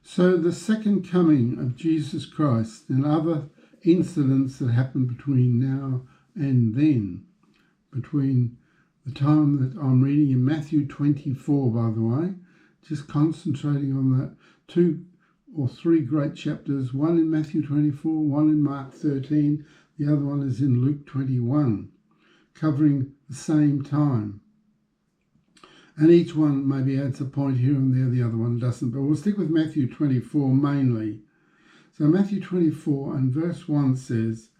So the second coming of Jesus Christ and other incidents that happen between now and then, between the time that I'm reading in Matthew 24, by the way, just concentrating on that 2 or 3 great chapters, one in Matthew 24, one in Mark 13, the other one is in Luke 21, covering the same time. And each one maybe adds a point here and there, the other one doesn't, but we'll stick with Matthew 24 mainly. So Matthew 24 and verse 1 says,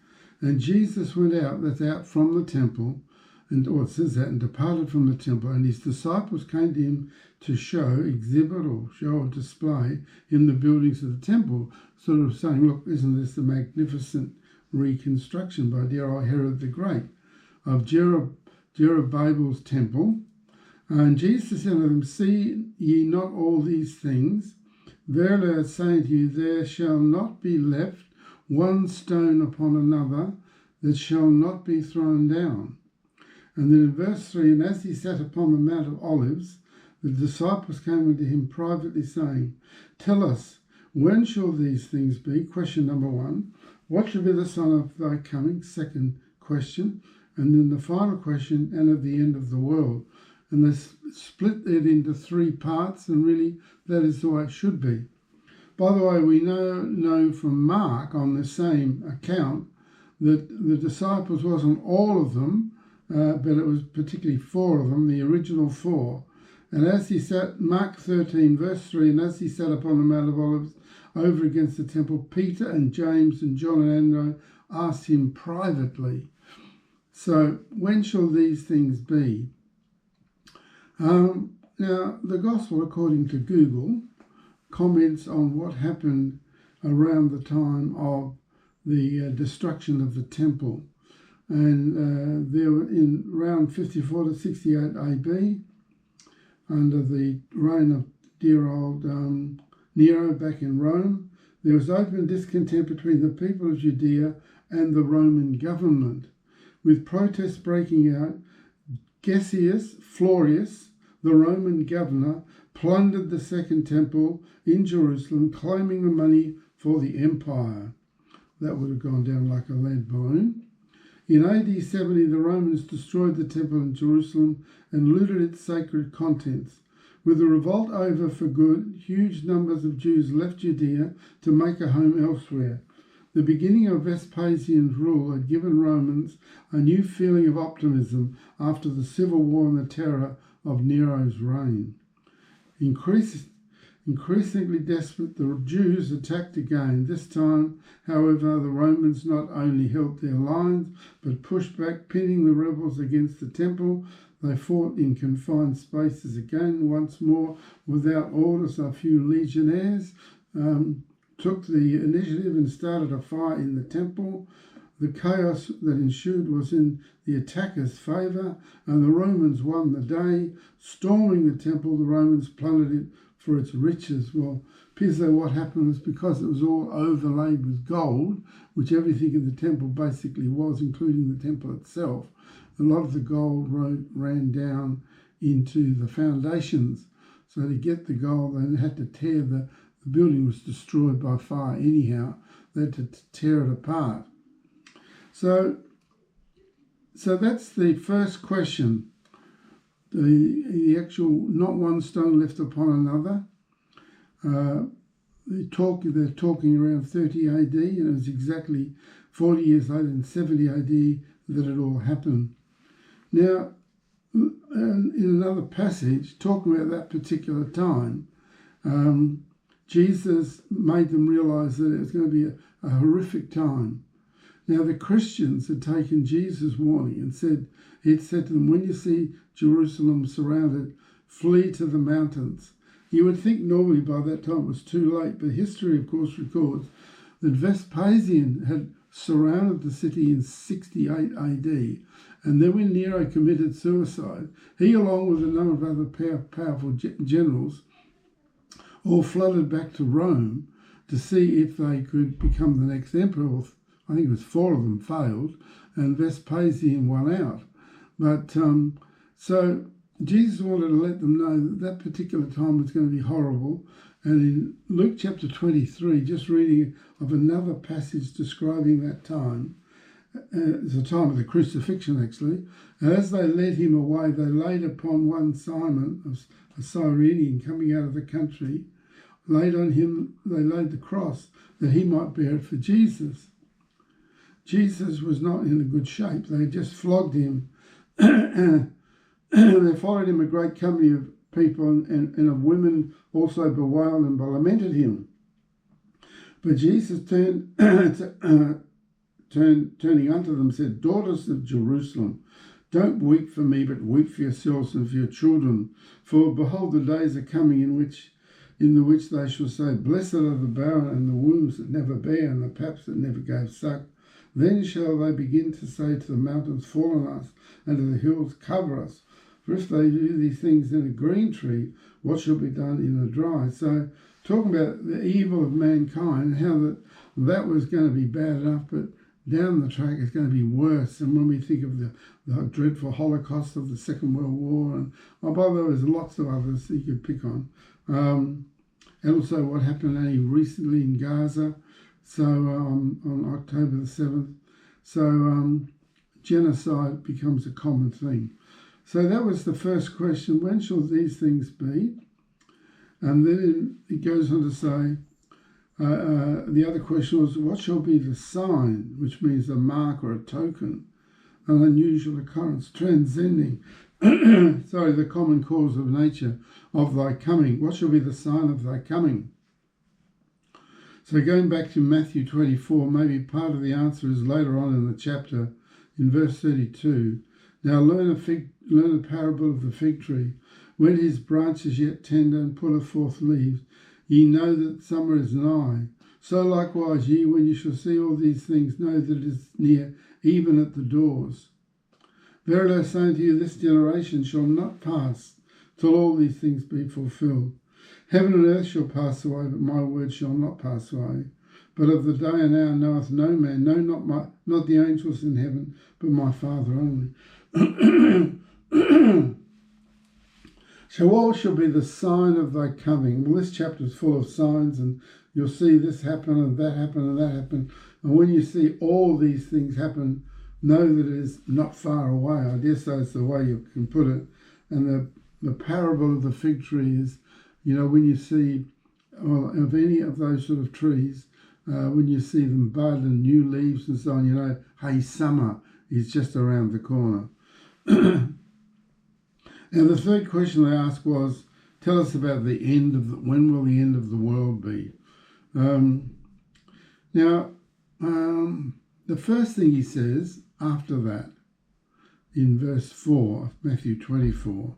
"And Jesus went out," that's out from the temple, it says that, "and departed from the temple, and his disciples came to him to exhibit or show or display in the buildings of the temple," sort of saying, look, isn't this a magnificent reconstruction by dear old Herod the Great of Jerubbaal's temple? And Jesus said unto them, "See ye not all these things? Verily I say to you, there shall not be left one stone upon another that shall not be thrown down." And then in verse 3, "And as he sat upon the Mount of Olives, the disciples came unto him privately, saying, Tell us, when shall these things be?" Question number 1. "What shall be the sign of thy coming?" Second question. And then the final question, "and of the end of the world." And they split it into 3 parts, and really that is the way it should be. By the way, we know from Mark on the same account that the disciples wasn't all of them, but it was particularly 4 of them, the original 4. And as he sat, Mark 13, verse 3, "And as he sat upon the Mount of Olives over against the temple, Peter and James and John and Andrew asked him privately." So when shall these things be? Now, the Gospel, according to Google, comments on what happened around the time of the destruction of the temple. And there were in around 54 to 68 AB, under the reign of dear old Nero back in Rome, there was open discontent between the people of Judea and the Roman government. With protests breaking out, Gessius Florius, the Roman governor, plundered the second temple in Jerusalem, claiming the money for the empire. That would have gone down like a lead balloon. In AD 70, the Romans destroyed the temple in Jerusalem and looted its sacred contents. With the revolt over for good, huge numbers of Jews left Judea to make a home elsewhere. The beginning of Vespasian's rule had given Romans a new feeling of optimism after the civil war and the terror of Nero's reign. Increasingly desperate, the Jews attacked again. This time, however, the Romans not only held their lines, but pushed back, pinning the rebels against the temple. They fought in confined spaces again, once more, without orders. A few legionnaires took the initiative and started a fire in the temple. The chaos that ensued was in the attackers' favour, and the Romans won the day. Storming the temple, the Romans plundered it for its riches. Well, Pizzo, what happened was because it was all overlaid with gold, which everything in the temple basically was, including the temple itself, a lot of the gold ran down into the foundations. So to get the gold, they had to tear the building was destroyed by fire anyhow. They had to tear it apart. So that's the first question. The actual, not one stone left upon another. They're talking around 30 AD, and it was exactly 40 years later in 70 AD that it all happened. Now, in another passage, talking about that particular time, Jesus made them realise that it was going to be a horrific time. Now, the Christians had taken Jesus' warning and he'd said to them, when you see Jerusalem surrounded, flee to the mountains. You would think normally by that time it was too late, but history, of course, records that Vespasian had surrounded the city in 68 AD. And then when Nero committed suicide, he, along with a number of other powerful generals, all flooded back to Rome to see if they could become the next emperor. I think it was 4 of them failed, and Vespasian won out. But so Jesus wanted to let them know that that particular time was going to be horrible. And in Luke chapter 23, just reading of another passage describing that time, it's the time of the crucifixion actually, and as they led him away, they laid upon one Simon, a Cyrenian coming out of the country, laid on him, they laid the cross that he might bear it for Jesus. Jesus was not in a good shape. They had just flogged him. They followed him a great company of people and of women also bewailed and lamented him. But Jesus turning unto them said, Daughters of Jerusalem, don't weep for me, but weep for yourselves and for your children. For behold, the days are coming in the which they shall say, Blessed are the barren and the wombs that never bear and the paps that never gave suck. Then shall they begin to say to the mountains, Fall on us, and to the hills, Cover us. For if they do these things in a green tree, what shall be done in a dry? So talking about the evil of mankind, how that was going to be bad enough, but down the track it's going to be worse. And when we think of the dreadful Holocaust of the Second World War, and by the way, there's lots of others that you could pick on. And also what happened only recently in Gaza, so on October the 7th. So genocide becomes a common thing. So that was the first question, when shall these things be? And then it goes on to say, the other question was, what shall be the sign, which means a mark or a token, an unusual occurrence, transcending, the common cause of nature of thy coming. What shall be the sign of thy coming? So going back to Matthew 24, maybe part of the answer is later on in the chapter, in verse 32. Now learn the parable of the fig tree. When his branch is yet tender and putteth forth leaves, ye know that summer is nigh. So likewise ye, when you shall see all these things, know that it is near, even at the doors. Verily I say unto you, this generation shall not pass till all these things be fulfilled. Heaven and earth shall pass away, but my word shall not pass away. But of the day and hour knoweth no man, no, not the angels in heaven, but my Father only. So what shall be the sign of thy coming? Well, this chapter is full of signs, and you'll see this happen and that happen and that happen. And when you see all these things happen, know that it is not far away. I dare say it's the way you can put it. And the parable of the fig tree is, when you see of any of those sort of trees, when you see them bud and new leaves and so on, hey, summer is just around the corner. And the third question they asked was, tell us about when will the end of the world be? The first thing he says after that, in verse 4 of Matthew 24,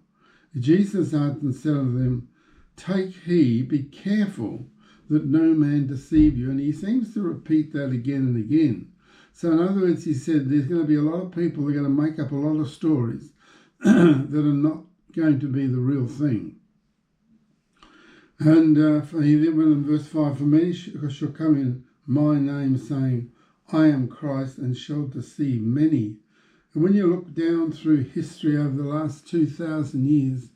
Jesus answered and said unto them, Take heed, be careful that no man deceive you. And he seems to repeat that again and again. So in other words, he said there's going to be a lot of people who are going to make up a lot of stories that are not going to be the real thing. And he then went in verse 5, For many shall come in my name, saying, I am Christ, and shall deceive many. And when you look down through history over the last 2,000 years,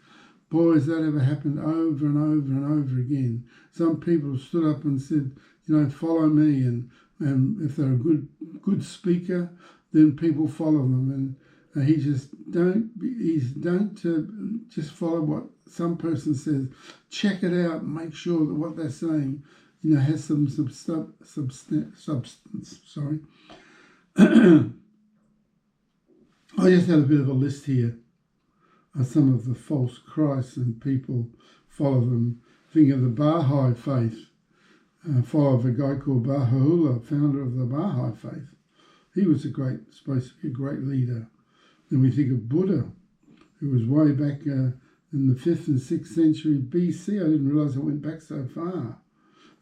boy, has that ever happened over and over and over again. Some people stood up and said, follow me, and if they're a good speaker, then people follow them. And he just don't just follow what some person says. Check it out and make sure that what they're saying, has some substance. Sorry. I just had a bit of a list here of some of the false Christs, and people follow them. Think of the Baha'i faith. Follow a guy called Baha'u'llah, founder of the Baha'i faith. He was supposed to be a great leader. Then we think of Buddha, who was way back in the 5th and 6th century BC. I didn't realise it went back so far.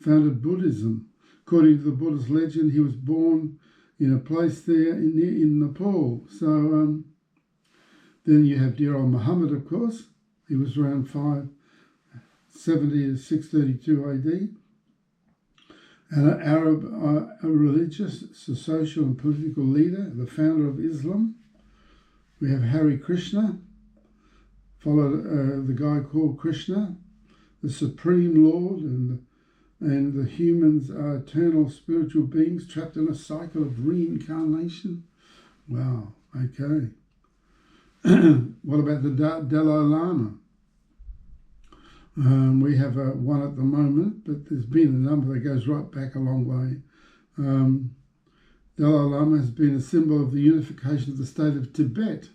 Founded Buddhism. According to the Buddhist legend, he was born in a place there in Nepal. So then you have dear old Muhammad, of course. He was around 570 to 632 AD. An Arab, a religious, social and political leader, the founder of Islam. We have Hare Krishna, followed the guy called Krishna, the Supreme Lord, and the humans are eternal spiritual beings trapped in a cycle of reincarnation. Wow, okay. What about the Dalai Lama? We have one at the moment, but there's been a number that goes right back a long way. Dalai Lama has been a symbol of the unification of the state of Tibet.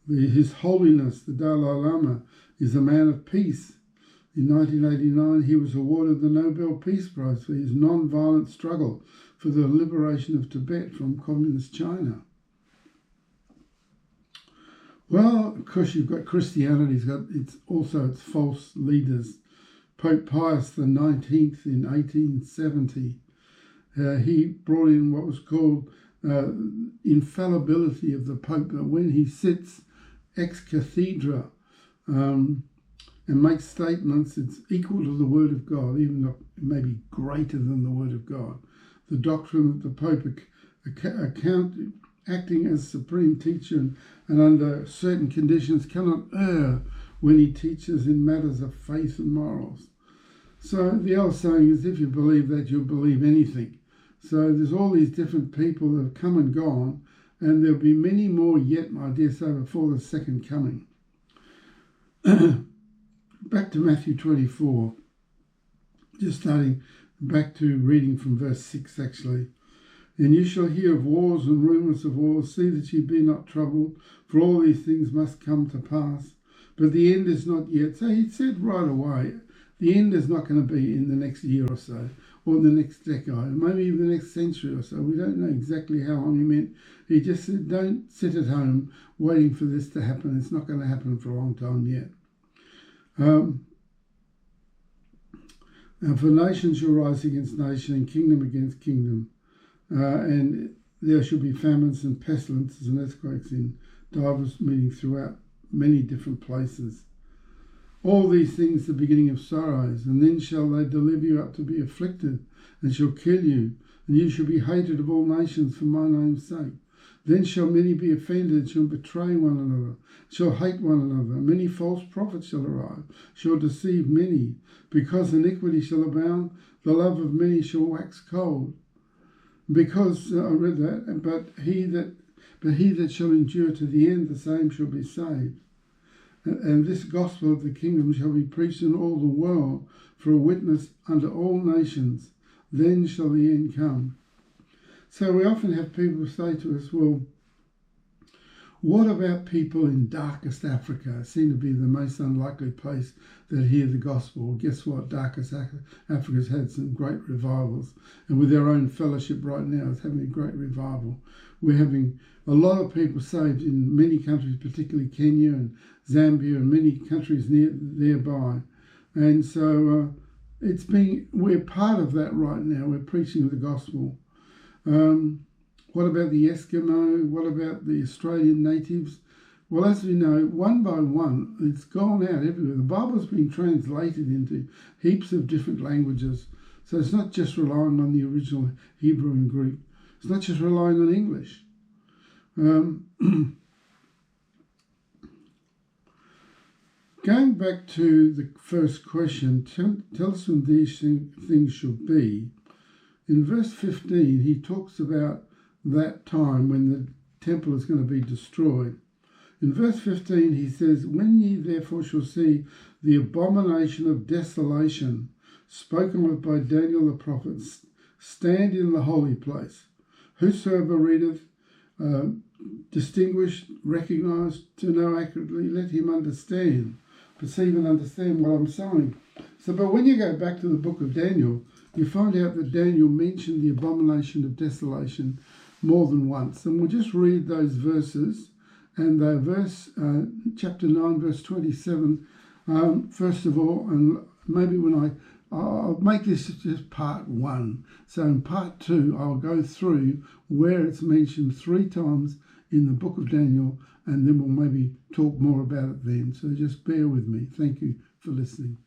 His Holiness, the Dalai Lama, is a man of peace. In 1989, he was awarded the Nobel Peace Prize for his non-violent struggle for the liberation of Tibet from communist China. Well, of course, you've got Christianity. It's its false leaders. Pope Pius XIX in 1870, he brought in what was called infallibility of the Pope, that when he sits ex cathedra and makes statements, it's equal to the Word of God, even though it may be greater than the Word of God. The doctrine that the Pope acting as supreme teacher and under certain conditions cannot err when he teaches in matters of faith and morals. So the old saying is, if you believe that, you'll believe anything. So there's all these different people that have come and gone, and there'll be many more yet, I dare say, before the second coming. Back to Matthew 24, just starting back to reading from verse 6 actually. And you shall hear of wars and rumours of wars. See that ye be not troubled, for all these things must come to pass. But the end is not yet. So he said right away, the end is not going to be in the next year or so, or in the next decade, maybe even the next century or so. We don't know exactly how long he meant. He just said, don't sit at home waiting for this to happen. It's not going to happen for a long time yet. And for nation shall rise against nation, and kingdom against kingdom. And there shall be famines and pestilences and earthquakes in divers, meaning throughout many different places. All these things the beginning of sorrows, and then shall they deliver you up to be afflicted, and shall kill you, and you shall be hated of all nations for my name's sake. Then shall many be offended, shall betray one another, shall hate one another. Many false prophets shall arise, shall deceive many. Because iniquity shall abound, the love of many shall wax cold. Because, I read that, but he that shall endure to the end, the same shall be saved. And this gospel of the kingdom shall be preached in all the world for a witness unto all nations. Then shall the end come. So we often have people say to us, well, what about people in darkest Africa? It seems to be the most unlikely place that hear the gospel. Well, guess what? Darkest Africa's had some great revivals. And with their own fellowship right now, it's having a great revival. We're having a lot of people saved in many countries, particularly Kenya and Zambia and many countries nearby. And so we're part of that right now. We're preaching the gospel. What about the Eskimo? What about the Australian natives? Well, as we know, one by one, it's gone out everywhere. The Bible's been translated into heaps of different languages. So it's not just relying on the original Hebrew and Greek. It's not just relying on English. Going back to the first question, tell us when these things shall be. In verse 15, he talks about that time when the temple is going to be destroyed. In verse 15, he says, when ye therefore shall see the abomination of desolation spoken of by Daniel the prophet, stand in the holy place. Whosoever readeth, distinguish, recognise, to know accurately, let him understand, perceive and understand what I'm saying. So, but when you go back to the book of Daniel, you find out that Daniel mentioned the abomination of desolation more than once. And we'll just read those verses. And chapter 9, verse 27, first of all, and maybe I'll make this just part 1. So in part 2, I'll go through where it's mentioned 3 times in the book of Daniel, and then we'll maybe talk more about it then. So just bear with me. Thank you for listening.